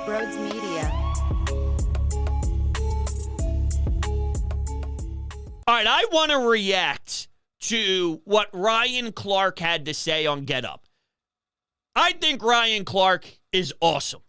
Brodes Media. All right, I want to react to what Ryan Clark had to say on Get Up. I think Ryan Clark is awesome.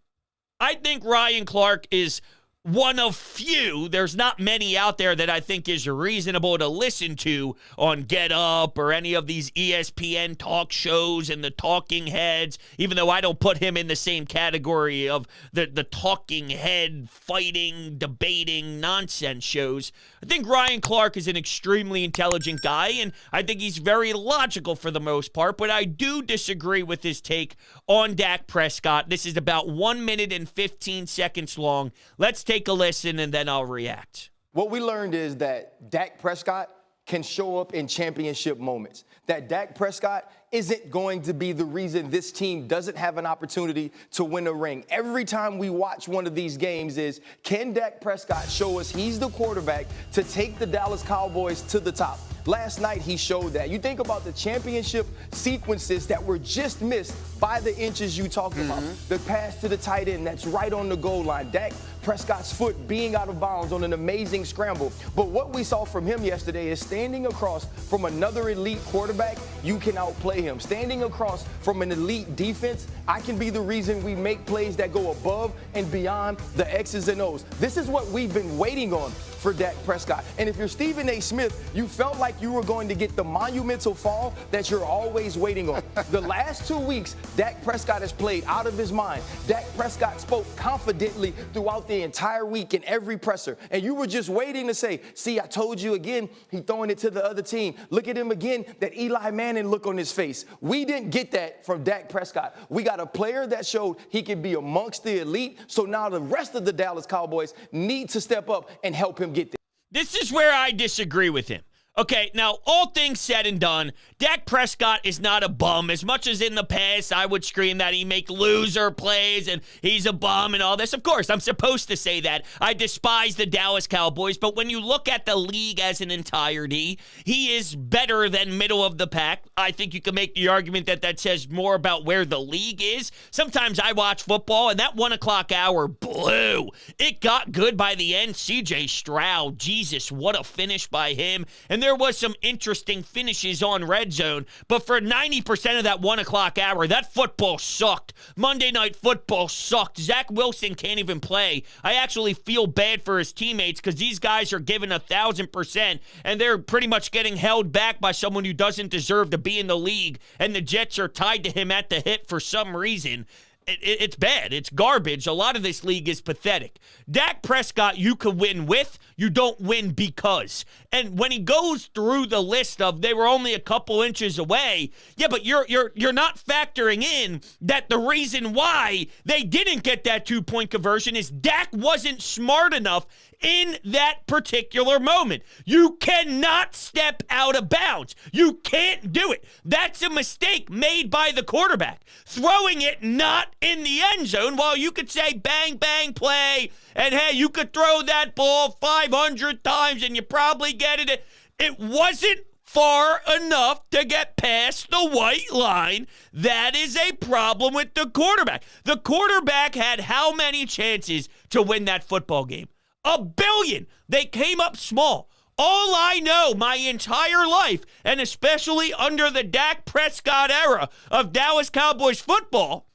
I think Ryan Clark is one of few. There's not many out there that I think is reasonable to listen to on Get Up or any of these ESPN talk shows and the talking heads, even though I don't put him in the same category of the talking head, fighting, debating, nonsense shows. I think Ryan Clark is an extremely intelligent guy, and I think he's very logical for the most part, but I do disagree with his take on Dak Prescott. This is about 1 minute and 15 seconds long. Let's take a listen, and then I'll react. What we learned is that Dak Prescott can show up in championship moments. That Dak Prescott isn't going to be the reason this team doesn't have an opportunity to win a ring. Every time we watch one of these games is, can Dak Prescott show us he's the quarterback to take the Dallas Cowboys to the top? Last night, he showed that. You think about the championship sequences that were just missed by the inches you talked about. The pass to the tight end that's right on the goal line. Dak Prescott's foot being out of bounds on an amazing scramble. But what we saw from him yesterday is standing across from another elite quarterback, you can outplay him. Standing across from an elite defense, I can be the reason we make plays that go above and beyond the X's and O's. This is what we've been waiting on for Dak Prescott. And if you're Stephen A. Smith, you felt like you were going to get the monumental fall that you're always waiting on. The last 2 weeks, Dak Prescott has played out of his mind. Dak Prescott spoke confidently throughout the entire week in every presser. And you were just waiting to say, see, I told you again, he's throwing it to the other team. Look at him again, that Eli Manning look on his face. We didn't get that from Dak Prescott. We got a player that showed he can be amongst the elite. So now the rest of the Dallas Cowboys need to step up and help him get there. This is where I disagree with him. Okay, now, all things said and done, Dak Prescott is not a bum. As much as in the past I would scream that he make loser plays and he's a bum and all this. Of course, I'm supposed to say that. I despise the Dallas Cowboys, but when you look at the league as an entirety, he is better than middle of the pack. I think you can make the argument that that says more about where the league is. Sometimes I watch football, and that 1 o'clock hour blew. It got good by the end. C.J. Stroud, Jesus, what a finish by him. And there was some interesting finishes on red zone, but for 90% of that 1 o'clock hour, that football sucked. Monday Night Football sucked. Zach Wilson can't even play. I actually feel bad for his teammates because these guys are giving 1,000%, and they're pretty much getting held back by someone who doesn't deserve to be in the league, and the Jets are tied to him at the hip for some reason. It's bad. It's garbage. A lot of this league is pathetic. Dak Prescott, you could win with. You don't win because. And when he goes through the list of they were only a couple inches away, yeah, but you're not factoring in that the reason why they didn't get that 2-point conversion is Dak wasn't smart enough in that particular moment. You cannot step out of bounds. You can't do it. That's a mistake made by the quarterback. Throwing it not in the end zone while you could say bang, bang, play, and hey, you could throw that ball 500 times and you probably get it. It wasn't far enough to get past the white line. That is a problem with the quarterback. The quarterback had how many chances to win that football game? 1 billion. They came up small. All I know my entire life, and especially under the Dak Prescott era of Dallas Cowboys football,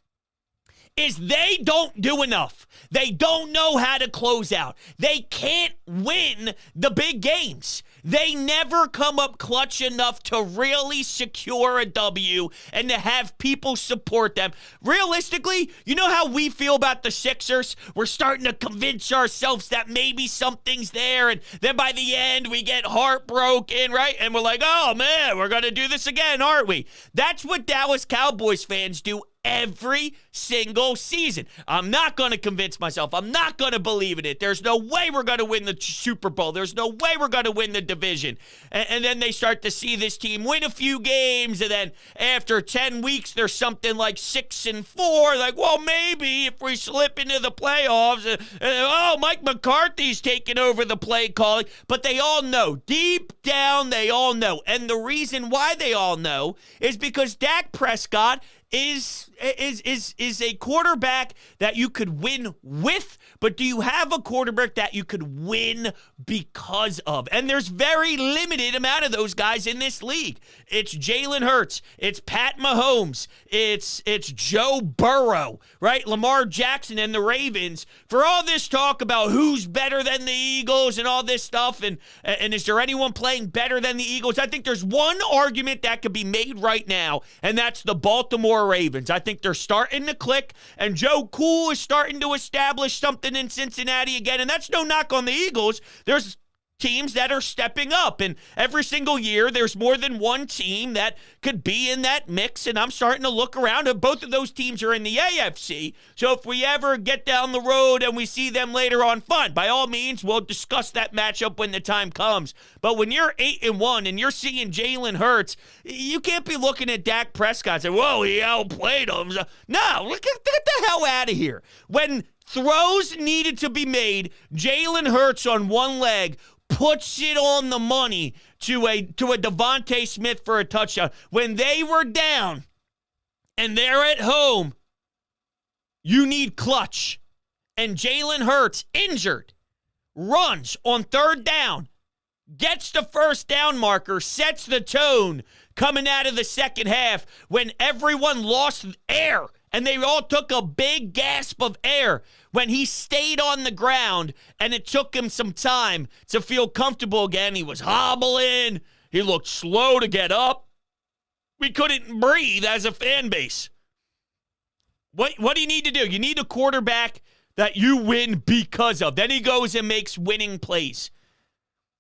is they don't do enough. They don't know how to close out. They can't win the big games. They never come up clutch enough to really secure a W and to have people support them. Realistically, you know how we feel about the Sixers? We're starting to convince ourselves that maybe something's there, and then by the end we get heartbroken, right? And we're like, oh man, we're going to do this again, aren't we? That's what Dallas Cowboys fans do every single season. I'm not going to convince myself. I'm not going to believe in it. There's no way we're going to win the Super Bowl. There's no way we're going to win the division. And then they start to see this team win a few games, and then after 10 weeks, there's something like 6-4. Like, well, maybe if we slip into the playoffs, Mike McCarthy's taking over the play calling. But they all know. Deep down, they all know. And the reason why they all know is because Dak Prescott is a quarterback that you could win with, but do you have a quarterback that you could win because of? And there's very limited amount of those guys in this league. It's Jalen Hurts, it's Pat Mahomes, it's Joe Burrow, right? Lamar Jackson and the Ravens. For all this talk about who's better than the Eagles and all this stuff, and is there anyone playing better than the Eagles? I think there's one argument that could be made right now, and that's the Baltimore Ravens. I think they're starting to click, and Joe Cool is starting to establish something in Cincinnati again, and that's no knock on the Eagles. There's teams that are stepping up, and every single year there's more than one team that could be in that mix, and I'm starting to look around, and both of those teams are in the AFC, so if we ever get down the road and we see them later on, fine, by all means, we'll discuss that matchup when the time comes, but when you're 8-1 and you're seeing Jalen Hurts, you can't be looking at Dak Prescott and say, whoa, he outplayed him. No, get the hell out of here. When throws needed to be made, Jalen Hurts on one leg puts it on the money to a Devontae Smith for a touchdown. When they were down and they're at home, you need clutch. And Jalen Hurts, injured, runs on third down, gets the first down marker, sets the tone coming out of the second half when everyone lost air and they all took a big gasp of air when he stayed on the ground, and it took him some time to feel comfortable again. He was hobbling. He looked slow to get up. We couldn't breathe as a fan base. What do you need to do? You need a quarterback that you win because of. Then he goes and makes winning plays.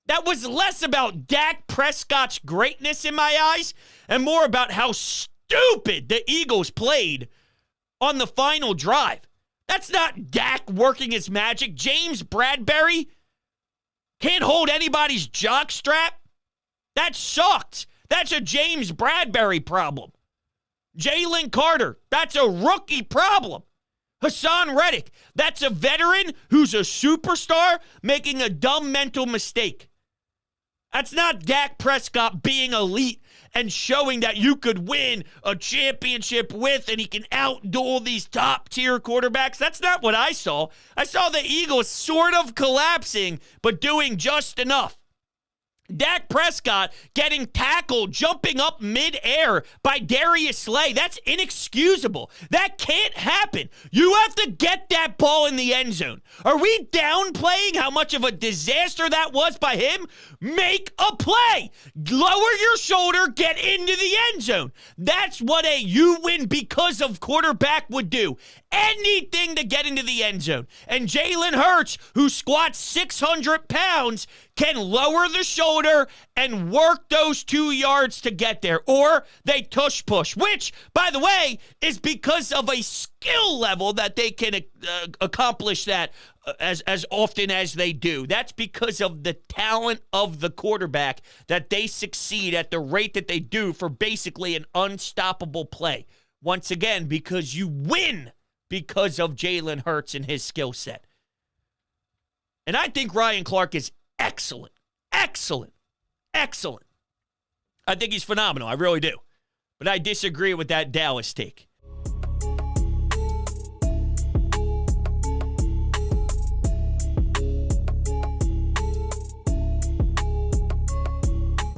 That was less about Dak Prescott's greatness in my eyes and more about how stupid the Eagles played on the final drive. That's not Dak working his magic. James Bradbury can't hold anybody's jock strap. That sucked. That's a James Bradbury problem. Jalen Carter, that's a rookie problem. Hassan Reddick, that's a veteran who's a superstar making a dumb mental mistake. That's not Dak Prescott being elite and showing that you could win a championship with and he can outduel these top-tier quarterbacks. That's not what I saw. I saw the Eagles sort of collapsing, but doing just enough. Dak Prescott getting tackled, jumping up midair by Darius Slay. That's inexcusable. That can't happen. You have to get that ball in the end zone. Are we downplaying how much of a disaster that was by him? Make a play. Lower your shoulder, get into the end zone. That's what a you win because of quarterback would do. Anything to get into the end zone. And Jalen Hurts, who squats 600 pounds, can lower the shoulder and work those 2 yards to get there. Or they tush push, which, by the way, is because of a skill level that they can accomplish that as often as they do. That's because of the talent of the quarterback that they succeed at the rate that they do for basically an unstoppable play. Once again, because you win because of Jalen Hurts and his skill set. And I think Ryan Clark is excellent. Excellent. Excellent. I think he's phenomenal. I really do. But I disagree with that Dallas take.